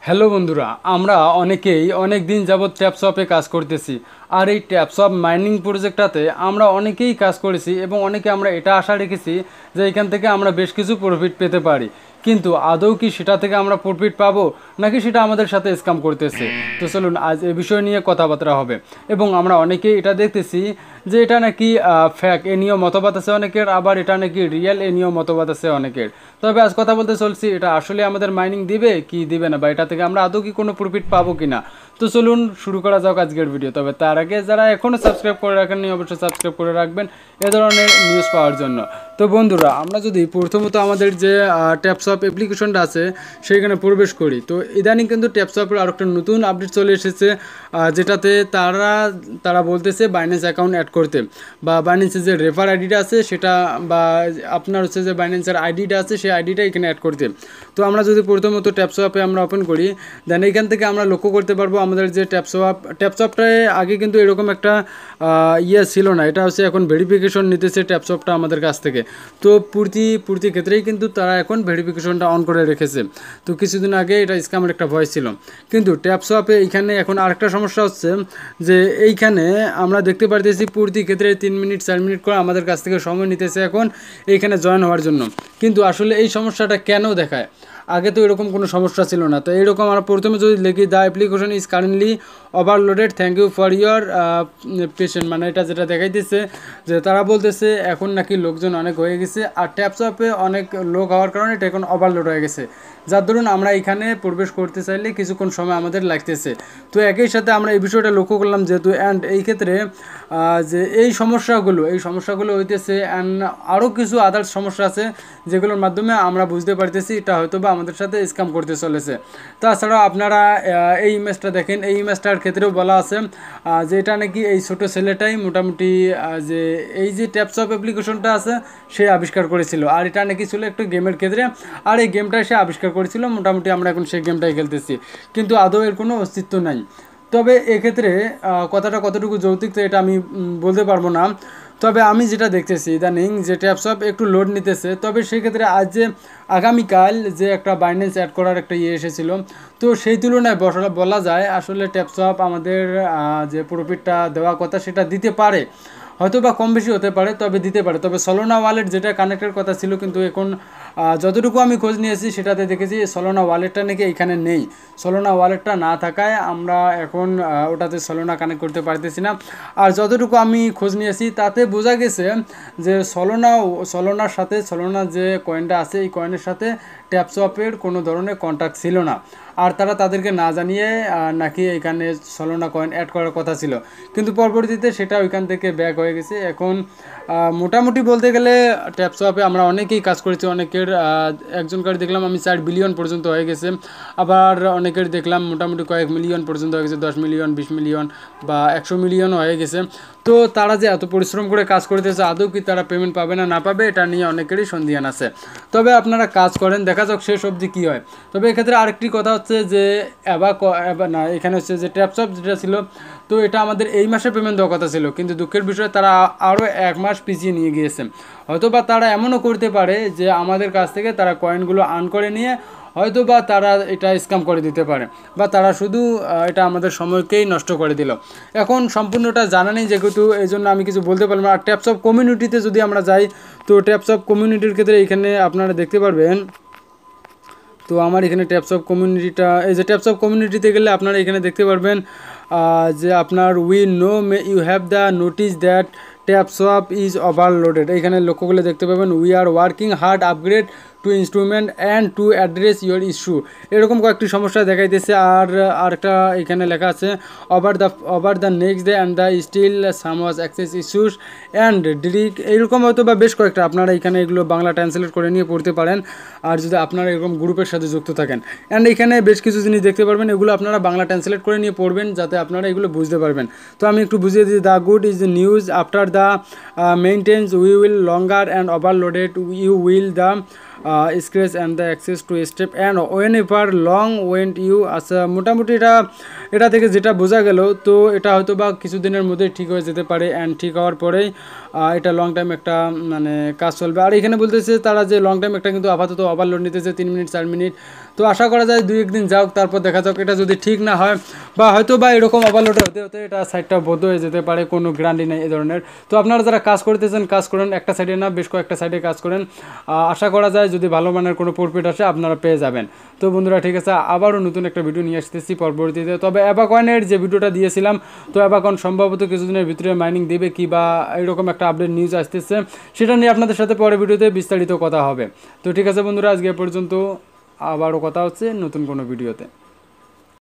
Hello বন্ধুরা, আমরা অনেকেই অনেক দিন যাবৎ ট্যাপসপে কাজ করতেছি। আর এই ট্যাপসপ মাইনিং প্রজেক্টটাতে আমরা অনেকেই কাজ করেছি এবং অনেকে আমরা এটা আশা রেখেছি যে এখান থেকে আমরা বেশ কিছু প্রফিট পেতে পারি। কিন্তু আদৌ কি সেটা থেকে আমরা প্রফিট পাবো, নাকি সেটা আমাদের সাথে স্ক্যাম করতেছে? তো চলুন আজ এ বিষয় নিয়ে কথাবার্তা হবে। এবং আমরা অনেকেই এটা দেখতেছি যে এটা নাকি ফ্যাক, এ নিয়েও মতবাদ আছে অনেকের, আবার এটা নাকি রিয়েল, এ নিয়েও মতবাদ আছে অনেকের। তবে আজ কথা বলতে চলছি এটা আসলে আমাদের মাইনিং দিবে কি দিবে না, বা এটা থেকে আমরা আদৌ কি কোনো প্রফিট পাবো কি না। তো চলুন শুরু করা যাক আজকের ভিডিও। তবে তার আগে যারা এখনও সাবস্ক্রাইব করে রাখেননি অবশ্যই সাবস্ক্রাইব করে রাখবেন এ ধরনের নিউজ পাওয়ার জন্য। তো বন্ধুরা, আমরা যদি প্রথমত আমাদের যে ট্যাপসপ অ্যাপ্লিকেশনটা আছে সেইখানে প্রবেশ করি, তো ইদানিং কিন্তু ট্যাপসপের আর একটা নতুন আপডেট চলে এসেছে, যেটাতে তারা বলতেছে বাইন্যান্স অ্যাকাউন্ট অ্যাড করতে, বা বাইন্যান্সের যে রেফার আইডিটা আছে সেটা, বা আপনার হচ্ছে যে বাইন্যান্সের আইডিটা আছে সেই আইডিটা এখানে অ্যাড করতে। তো আমরা যদি প্রথমত ট্যাপসপে আমরা ওপেন করি, দেন এইখান থেকে আমরা লক্ষ্য করতে পারবো আমাদের যে ট্যাপসপটায় আগে কিন্তু এরকম একটা ছিল না। এটা হচ্ছে এখন ভেরিফিকেশন নিতেছে ট্যাপসপটা আমাদের কাছ থেকে। তো পূর্তি ক্ষেত্রেই কিন্তু তারা এখন ভেরিফিকেশনটা অন করে রেখেছে। তো কিছুদিন আগে এটা স্ক্যামের একটা ভয় ছিল, কিন্তু ট্যাপসপে এইখানে এখন আরেকটা সমস্যা হচ্ছে যে এইখানে আমরা দেখতে পারতেছি পূর্তি ক্ষেত্রে 3 মিনিট 4 মিনিট করে আমাদের কাছ থেকে সময় নিতেছে এখন এইখানে জয়েন হওয়ার জন্য। কিন্তু আসলে এই সমস্যাটা কেন দেখায়? আগে তো এরকম কোনো সমস্যা ছিল না। তো এইরকম আমরা প্রথমে যদি লিখি the application is currently overloaded, thank you for your patient, মানে এটা যেটা দেখাইতেছে যে তারা বলতেছে এখন নাকি লোকজন অনেক হয়ে গেছে, আর ট্যাপসপে অনেক লোক হওয়ার কারণে এটা এখন ওভারলোড হয়ে গেছে, যার দরুন আমরা এখানে প্রবেশ করতে চাইলে কিছুক্ষণ সময় আমাদের লাগতেছে। তো একই সাথে আমরা এই বিষয়টা লক্ষ্য করলাম যেহেতু, অ্যান্ড এই ক্ষেত্রে যে এই সমস্যাগুলো হইতেছে, অ্যান্ড আরও কিছু আদার্স সমস্যা আছে যেগুলোর মাধ্যমে আমরা বুঝতে পারতেছি এটা হয়তো বা আমাদের সাথে স্ক্যাম করতে চলেছে। তাছাড়াও আপনারা এই ইমেজটা দেখেন, এই ইমেজটার ক্ষেত্রেও বলা আছে যে এটা নাকি এই ছোটো ছেলেটাই মোটামুটি যে এই যে ট্যাপসপ অ্যাপ্লিকেশনটা আছে সে আবিষ্কার করেছিল, আর এটা নাকি ছিল একটু গেমের ক্ষেত্রে, আর এই গেমটাই সে আবিষ্কার করেছিল। মোটামুটি আমরা এখন সেই গেমটাই খেলতেছি, কিন্তু আদৌ এর কোনো অস্তিত্ব নাই। তবে এক্ষেত্রে কথাটা কতটুকু যৌক্তিক তো এটা আমি বলতে পারবো না। তবে আমি যেটা দেখতেছি ইদানিং যে ট্যাপসপ একটু লোড নিতেছে, তবে সেক্ষেত্রে আজ যে আগামীকাল যে একটা বাইন্যান্স অ্যাড করার একটা এসেছিলো, তো সেই তুলনায় বলা যায় আসলে ট্যাপসপ আমাদের যে প্রফিটটা দেওয়া কথা সেটা দিতে পারে, হয়তো বা কম বেশি হতে পারে, তবে দিতে পারে। তবে সলোনা ওয়ালেট যেটা কানেক্টের কথা ছিল, কিন্তু এখন যতটুকু আমি খোঁজ নিয়েছি সেটাতে দেখেছি সলোনা ওয়ালেটটা নাকি এখানে নেই। সলোনা ওয়ালেটটা না থাকায় আমরা এখন ওটাতে সলোনা কানেক্ট করতে পারতেছি না। আর যতটুকু আমি খোঁজ নিয়েছি তাতে বোঝা গেছে যে সলোনার সাথে, সলোনার যে কয়েনটা আছে এই কয়েনের সাথে ট্যাপসপের কোনো ধরনের কন্ট্যাক্ট ছিল না, আর তারা তাদেরকে না জানিয়ে নাকি এখানে সলোনা কয়েন অ্যাড করার কথা ছিল, কিন্তু পরবর্তীতে সেটা ওইখান থেকে ব্যাক হয়ে গেছে। এখন মোটামুটি বলতে গেলে ট্যাপসপে আমরা অনেকেই কাজ করেছি, অনেকের একজনকার দেখলাম আমি 4 বিলিয়ন পর্যন্ত হয়ে গেছে, আবার অনেকের দেখলাম মোটামুটি কয়েক মিলিয়ন পর্যন্ত হয়ে গেছে, 10 মিলিয়ন 20 মিলিয়ন বা 100 মিলিয়নও হয়ে গেছে। তো তারা যে এত পরিশ্রম করে কাজ করতেছে আদৌ কি তারা পেমেন্ট পাবে না পাবে এটা নিয়ে অনেকেরই সন্দিহান আছে। তবে আপনারা কাজ করেন, দেখা যাক শেষ অবধি কী হয়। তবে এক্ষেত্রে আরেকটি কথা হচ্ছে যে না, এখানে হচ্ছে যে ট্যাপসপ যেটা ছিল, তো এটা আমাদের এই মাসে পেমেন্ট দেওয়ার কথা ছিল, কিন্তু দুঃখের বিষয়ে তারা আরও 1 মাস পিছিয়ে নিয়ে গিয়েছে। হয়তো বা তারা এমনও করতে পারে যে আমাদের কাছ থেকে তারা কয়েনগুলো আর্ন করে নিয়ে হয়তো বা তারা এটা স্ক্যাম করে দিতে পারে, বা তারা শুধু এটা আমাদের সময়কেই নষ্ট করে দিল। এখন সম্পূর্ণটা জানা নেই যেহেতু, এই জন্য আমি কিছু বলতে পারলাম না। আর ট্যাপসপ কমিউনিটিতে যদি আমরা যাই, তো ট্যাপসপ কমিউনিটির ক্ষেত্রে এখানে আপনারা দেখতে পারবেন, তো আমার এখানে ট্যাপসপ কমিউনিটিটা, এই যে ট্যাপসপ কমিউনিটিতে গেলে আপনারা এখানে দেখতে পারবেন যে আপনার we know may you have the notice that ট্যাপসপ ইজ ওভারলোডেড। এখানে লক্ষ্য করলে দেখতে পাবেন we are working hard upgrade to instrument and to address your issue, এরকম কয়েকটি সমস্যা দেখাইতেছে। আর একটা এখানে লেখা আছে over the next day and the still সামওয়াজ অ্যাক্সেস ইস্যুস অ্যান্ড ডিরিক, এইরকম হয়তো বা বেশ কয়েকটা আপনারা এখানে এগুলো বাংলা ট্রান্সলেট করে নিয়ে পড়তে পারেন, আর যদি আপনারা এরকম গ্রুপের সাথে যুক্ত থাকেন। অ্যান্ড এখানে বেশ কিছু জিনিস দেখতে পারবেন, এগুলো আপনারা বাংলা ট্রান্সলেট করে নিয়ে পড়বেন যাতে আপনারা এগুলো বুঝতে পারবেন। তো আমি একটু বুঝিয়ে দিই, the good is news after the maintenance we will longer and overloaded you will the scratch and the access to step and when ever long went you. আচ্ছা, মোটামুটি এটা থেকে যেটা বোঝা গেল, তো এটা হয়তো বা কিছুদিনের মধ্যে ঠিক হয়ে যেতে পারে, অ্যান্ড ঠিক হওয়ার পরেই এটা লং টাইম একটা মানে কাজ চলবে। আর এখানে বলতেছে তারা যে লং টাইম একটা কিন্তু আপাতত ওভারলোড নিতেছে 3 মিনিট 4 মিনিট, তো আশা করা যায় 2-1 দিন যাওক, তারপর দেখা যাক। এটা যদি ঠিক না হয় বা হয়তো বা এরকম ওভারলোড হতে হতে এটা সাইডটা বন্ধ হয়ে যেতে পারে, কোনো গ্যারান্টি নেই এ ধরনের। তো আপনারা যারা কাজ করতেছেন কাজ করেন, একটা সাইডে না বেশ কয়েকটা সাইডে কাজ করেন। আশা করা যায় যদি ভালো মানের কোনো প্রফিট আসে আপনারা পেয়ে যাবেন। তো বন্ধুরা ঠিক আছে, আবারও নতুন একটা ভিডিও নিয়ে আসতেছি পরবর্তীতে। তবে অ্যাবাকয়েনের যে ভিডিওটা দিয়েছিলাম, তো অ্যাবাকয়েন সম্ভবত কিছুদিনের ভিতরে মাইনিং দেবে কি বা এরকম একটা আপডেট নিউজ আসতেছে, সেটা নিয়ে আপনাদের সাথে পরে ভিডিওতে বিস্তারিত কথা হবে। তো ঠিক আছে বন্ধুরা, আজকে এ পর্যন্ত, আবারও কথা হচ্ছে নতুন কোনো ভিডিওতে।